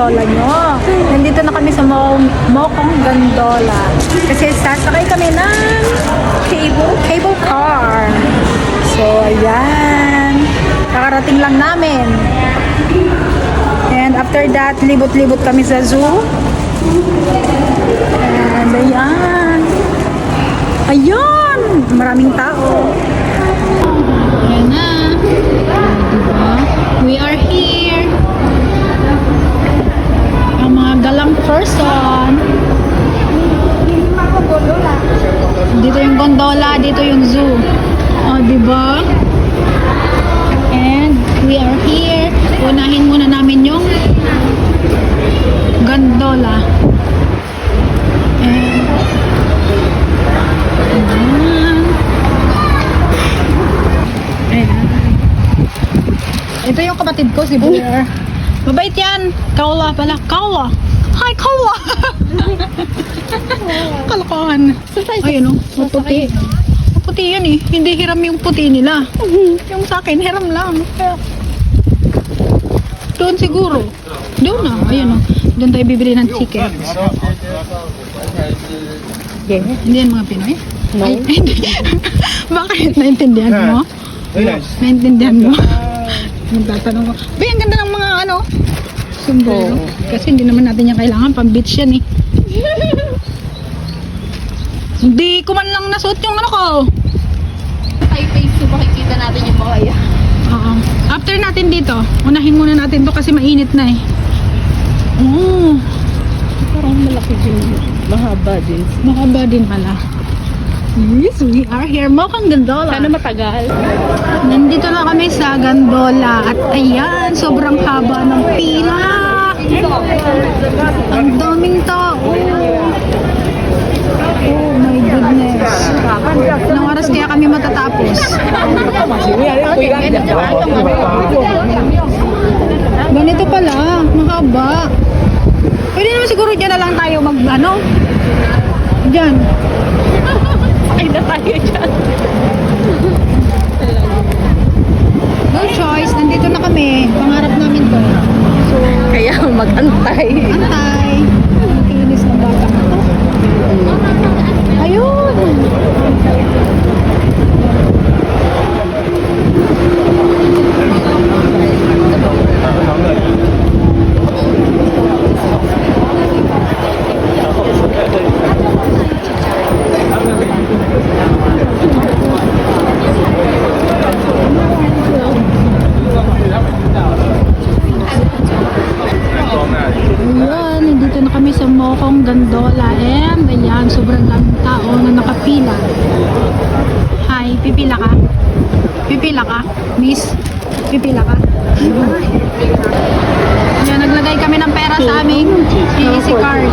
gondola nyo. Nandito na kami sa Mokong Gondola. Kasi sasakay kami ng cable car. So, ayan. Kakarating lang namin. And after that, libot-libot kami sa zoo. And ayan. Ayun! Maraming tao. Ayan na. Diba? We are here. Ang mga galang person. Dito yung gondola, dito yung zoo. O, diba? And we are here. Unahin muna namin yung gondola. And ayan. Ito yung kapatid ko, si Blair. Mabait yan. Kaula pala. Kaula. Hi, Kaula. Kalokohan. Ayun o, maputi. Maputi yan eh. Hindi hiram yung puti nila. Yung sa akin, hiram lang. Doon siguro. Doon na. Ayun o. Doon tayo bibili ng chicken. Yeah. Hindi yan mga Pinoy? No. Ay, hindi. Bakit? Naintindihan mo? Naintindihan mo? Magtatanong ko. Ba, ang ganda ng mga ano? Sombrero. Kasi hindi naman natin yan kailangan. Pang-beach yan eh. Hindi ko man lang nasuot yung ano ko. High face so makikita natin yung mga yan. Oo. After natin dito, unahin muna natin to kasi mainit na eh. Oo. Parang malaki din. Mahaba din. Mahaba din pala. Yes, we are here. Mukhang gondola. Sana matagal. Nandito na kami sa gondola. At ayan, sobrang haba ng pila. Ang daming tao. Oh my goodness. Ilang oras kaya kami matatapos? Ganito pala, mahaba. Pwede naman siguro dyan na lang tayo mag, ano? Dyan. Ay na tayo dyan. No choice, nandito na kami. Pangarap namin to. So, Kaya mag-antay. antay. Ang kinis ng bata na to. Ayun! Ayan, nandito na kami sa Mokong Gondola and ayan, sobrang daming tao na nakapila. Hi, pipila ka? Pipila ka? Miss? Pipila ka? Ayan, naglagay kami ng pera sa aming easy card.